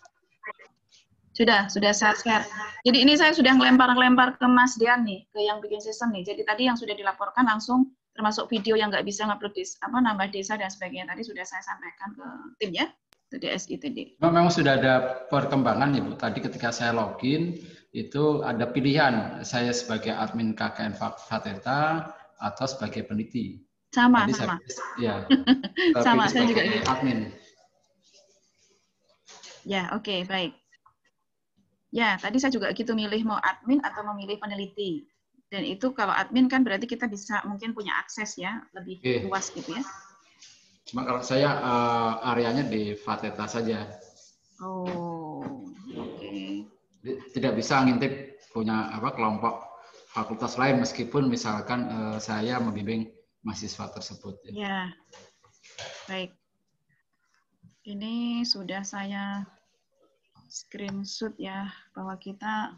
Sudah saya share. Jadi ini saya sudah ngelempar ke Mas Dian nih, ke yang bikin sistem nih. Jadi tadi yang sudah dilaporkan langsung termasuk video yang nggak bisa ngupload nambah desa dan sebagainya tadi sudah saya sampaikan ke tim ya, ke DSITD. Memang sudah ada perkembangan ya Bu. Tadi ketika saya login itu ada pilihan saya sebagai admin KKN Fateta atau sebagai peneliti. Sama. Ya. Sama, saya juga gitu. Admin. Ya, oke, baik. Ya, tadi saya juga gitu milih mau admin atau memilih peneliti. Dan itu kalau admin kan berarti kita bisa mungkin punya akses ya, lebih luas gitu ya. Cuma kalau saya areanya di Fateta saja. Oh, oke. Tidak bisa ngintip punya kelompok fakultas lain meskipun misalkan saya membimbing mahasiswa tersebut. Ya, baik. Ini sudah saya screenshot ya bahwa kita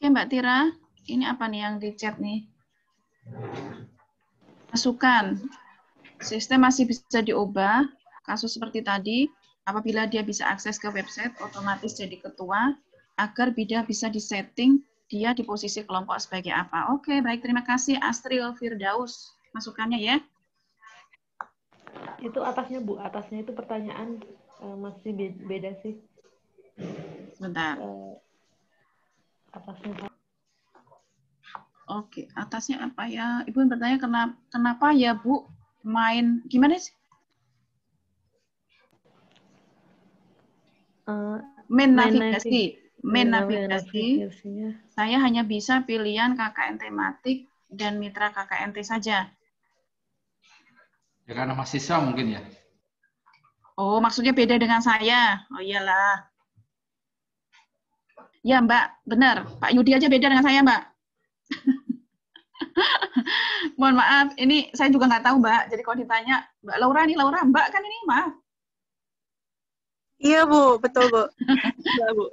Oke, Mbak Tira, ini apa nih yang di chat nih? Masukan. Sistem masih bisa diubah. Kasus seperti tadi, apabila dia bisa akses ke website, otomatis jadi ketua, agar bisa disetting dia di posisi kelompok sebagai apa. Oke, baik. Terima kasih Astril Firdaus. Masukannya ya. Itu atasnya, Bu. Atasnya itu pertanyaan masih beda sih. Sebentar. Atasnya. Oke, atasnya apa ya? Ibu bertanya kenapa ya, Bu, main gimana sih? Main navigasi. Saya hanya bisa pilihan KKN tematik dan mitra KKNT saja. Ya karena mahasiswa mungkin ya. Oh, maksudnya beda dengan saya. Oh iyalah. Ya, Mbak, benar. Pak Yudi aja beda dengan saya, Mbak. Mohon maaf, ini saya juga nggak tahu, Mbak. Jadi kalau ditanya, Mbak Laura nih, Laura, Mbak kan ini, maaf. Iya, Bu, betul, Bu. Ya, Bu.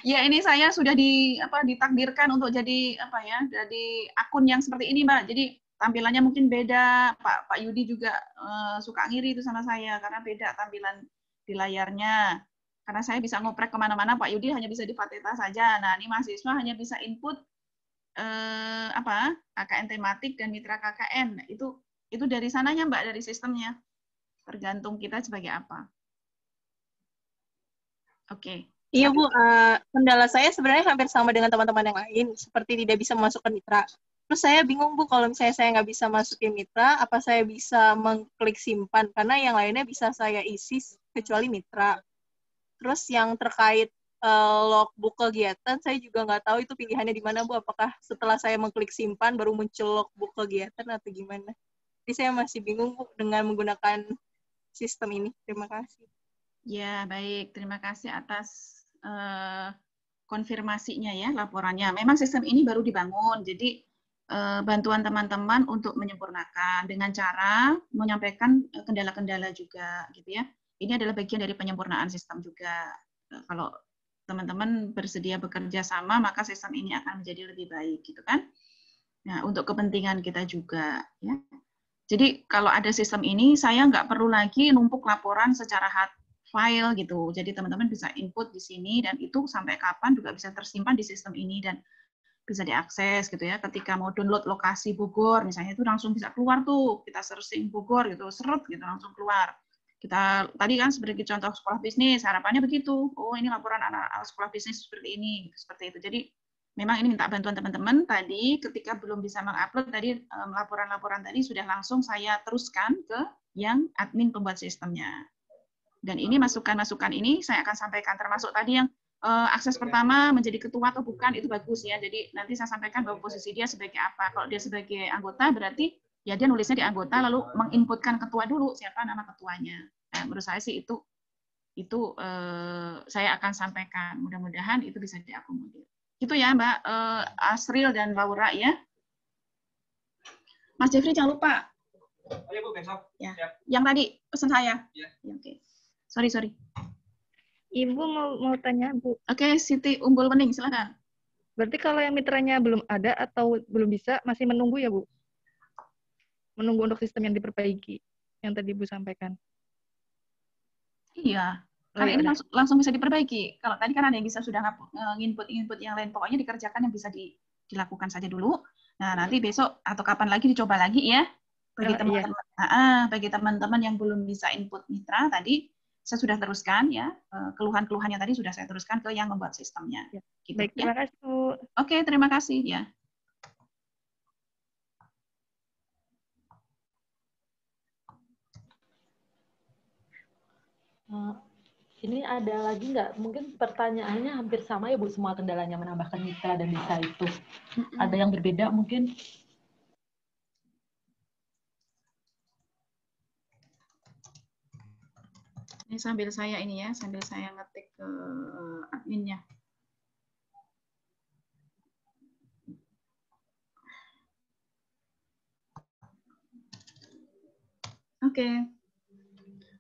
Ya, ini saya sudah ditakdirkan untuk jadi jadi akun yang seperti ini, Mbak. Jadi tampilannya mungkin beda. Pak Yudi juga suka ngiri itu sama saya karena beda tampilan di layarnya. Karena saya bisa ngoprek kemana-mana, Pak Yudi hanya bisa di Fateta saja. Nah, ini mahasiswa hanya bisa input KKN tematik dan mitra KKN. Itu dari sananya, Mbak, dari sistemnya. Tergantung kita sebagai apa. Oke. Iya, Bu. Kendala saya sebenarnya hampir sama dengan teman-teman yang lain, seperti tidak bisa memasukkan mitra. Terus saya bingung, Bu, kalau misalnya saya nggak bisa masukin mitra, apa saya bisa mengklik simpan? Karena yang lainnya bisa saya isi kecuali mitra. Terus yang terkait logbook kegiatan, saya juga nggak tahu itu pilihannya di mana, Bu. Apakah setelah saya mengklik simpan baru muncul logbook kegiatan atau gimana? Jadi saya masih bingung, Bu, dengan menggunakan sistem ini. Terima kasih. Ya, baik. Terima kasih atas konfirmasinya ya, laporannya. Memang sistem ini baru dibangun, jadi bantuan teman-teman untuk menyempurnakan dengan cara menyampaikan kendala-kendala juga, gitu ya. Ini adalah bagian dari penyempurnaan sistem juga. Kalau teman-teman bersedia bekerja sama, maka sistem ini akan menjadi lebih baik, gitu kan? Nah, untuk kepentingan kita juga, ya. Jadi kalau ada sistem ini, saya nggak perlu lagi numpuk laporan secara hard file gitu. Jadi teman-teman bisa input di sini dan itu sampai kapan juga bisa tersimpan di sistem ini dan bisa diakses gitu ya. Ketika mau download lokasi Bogor, misalnya itu langsung bisa keluar tuh. Kita searching Bogor gitu, seret gitu langsung keluar. Kita tadi kan sebagai contoh sekolah bisnis, harapannya begitu. Oh, ini laporan anak sekolah bisnis seperti ini, gitu, seperti itu. Jadi memang ini minta bantuan teman-teman. Tadi ketika belum bisa mengupload tadi laporan-laporan tadi sudah langsung saya teruskan ke yang admin pembuat sistemnya. Dan ini masukan-masukan ini saya akan sampaikan termasuk tadi yang akses pertama menjadi ketua atau bukan itu bagus ya. Jadi nanti saya sampaikan bahwa posisi dia sebagai apa. Kalau dia sebagai anggota berarti ya dia nulisnya di anggota lalu menginputkan ketua dulu siapa nama ketuanya. Nah, menurut saya sih itu saya akan sampaikan. Mudah-mudahan itu bisa diakomodir. Itu ya Mbak Asril dan Laura ya. Mas Jeffrey jangan lupa. Oh ya Bu, besok. Ya. Yang tadi pesan saya. Ya. Oke. Sorry. Ibu mau tanya, Bu. Oke, Siti Unggul Wening, silakan. Berarti kalau yang mitranya belum ada atau belum bisa, masih menunggu ya, Bu? Menunggu untuk sistem yang diperbaiki, yang tadi Bu sampaikan. Iya, karena ini langsung bisa diperbaiki. Kalau tadi kan ada yang bisa sudah nginput yang lain, pokoknya dikerjakan yang bisa dilakukan saja dulu. Nah, nanti besok atau kapan lagi dicoba lagi ya. Bagi teman-teman yang belum bisa input mitra tadi, saya sudah teruskan ya, keluhan-keluhannya tadi sudah saya teruskan ke yang membuat sistemnya. Ya. Gitu, baik, terima kasih, Bu. Oke, terima kasih ya. Ini ada lagi nggak? Mungkin pertanyaannya hampir sama ya Bu, semua kendalanya menambahkan mitra dan bisa itu. Ada yang berbeda mungkin? Ini sambil saya ngetik ke adminnya. Oke.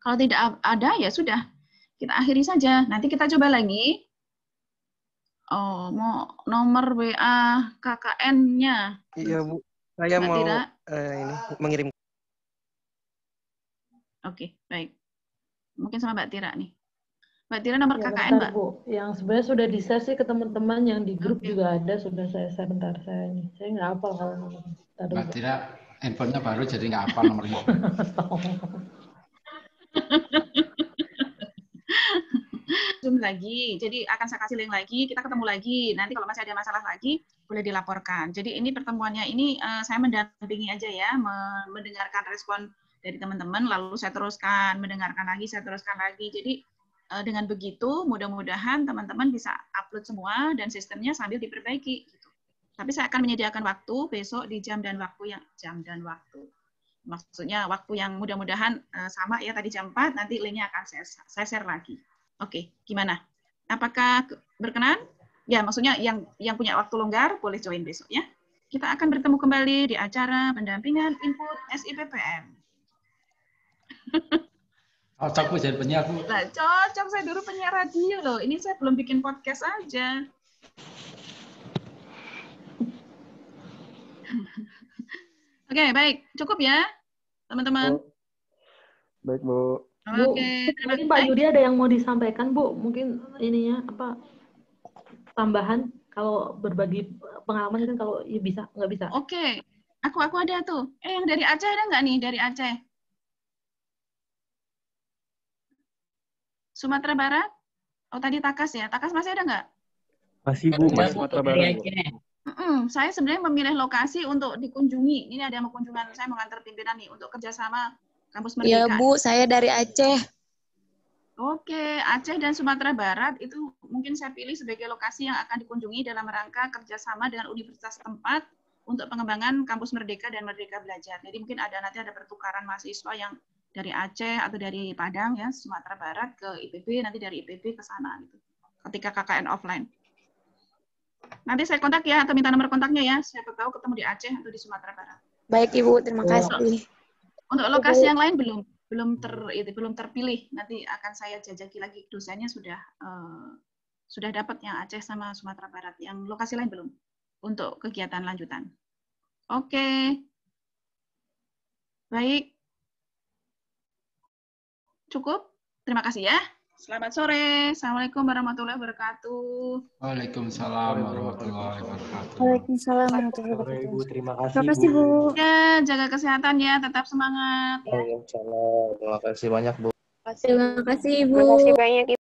Kalau tidak ada ya sudah, kita akhiri saja. Nanti kita coba lagi. Oh, mau nomor WA KKN-nya. Iya, Bu. Saya Mbak mau Tira? ini mengirim. Oke, baik. Mungkin sama Mbak Tira nih. Mbak Tira nomor Ya, KKN, bentar, Mbak. Bu. Yang sebenarnya sudah di-share sih ke teman-teman yang di grup juga ada, sudah saya share bentar saya ini. Saya nggak hafal kalau nomornya. Mbak Tira, handphonenya baru jadi nggak hafal nomornya. Zoom lagi, jadi akan saya kasih link lagi, kita ketemu lagi. Nanti kalau masih ada masalah lagi, boleh dilaporkan. Jadi ini pertemuannya ini saya mendampingi aja ya, mendengarkan respon dari teman-teman, lalu saya teruskan, mendengarkan lagi, saya teruskan lagi. Jadi dengan begitu, mudah-mudahan teman-teman bisa upload semua dan sistemnya sambil diperbaiki. Gitu. Tapi saya akan menyediakan waktu besok di jam dan waktu. Maksudnya waktu yang mudah-mudahan sama ya, tadi jam 4, nanti linknya akan saya share lagi. Oke, gimana? Apakah berkenan? Ya, maksudnya yang punya waktu longgar boleh join besok ya. Kita akan bertemu kembali di acara pendampingan input SIPPM. Cocok Bu jadi penyiar Bu. Nah, cocok, saya dulu penyiar radio loh. Ini saya belum bikin podcast aja. Oke, baik. Cukup ya, teman-teman? Baik, Bu. Oke, mungkin Pak Yudi ada yang mau disampaikan, Bu. Mungkin ininya apa tambahan kalau berbagi pengalaman kan kalau ya bisa, nggak bisa. Oke, aku ada tuh. Yang dari Aceh ada nggak nih? Dari Aceh? Sumatera Barat? Oh, tadi Takas ya. Takas masih ada nggak? Masih, Bu. Masih Sumatera Barat, Bu. Saya sebenarnya memilih lokasi untuk dikunjungi. Ini ada kunjungan, saya mengantar pimpinan nih untuk kerjasama Kampus Merdeka. Iya, Bu. Saya dari Aceh. Oke, Aceh dan Sumatera Barat itu mungkin saya pilih sebagai lokasi yang akan dikunjungi dalam rangka kerjasama dengan universitas tempat untuk pengembangan Kampus Merdeka dan Merdeka Belajar. Jadi mungkin nanti ada pertukaran mahasiswa yang dari Aceh atau dari Padang ya, Sumatera Barat ke IPB, nanti dari IPB ke sana gitu. Ketika KKN offline. Nanti saya kontak ya atau minta nomor kontaknya ya. Siapa tahu ketemu di Aceh atau di Sumatera Barat. Baik, Ibu. Terima kasih. Untuk lokasi yang lain belum terpilih. Nanti akan saya jajaki lagi, dosennya sudah dapat yang Aceh sama Sumatera Barat. Yang lokasi lain belum untuk kegiatan lanjutan. Oke. Baik. Cukup. Terima kasih ya. Selamat sore. Assalamualaikum warahmatullahi wabarakatuh. Waalaikumsalam warahmatullahi wabarakatuh. Waalaikumsalam warahmatullahi wabarakatuh. Ibu, terima Terima kasih, Bu. Ya, jaga kesehatan ya, tetap semangat. Waalaikumsalam. Terima kasih banyak, Bu. Terima kasih, Ibu. Terima kasih banyak, Ibu.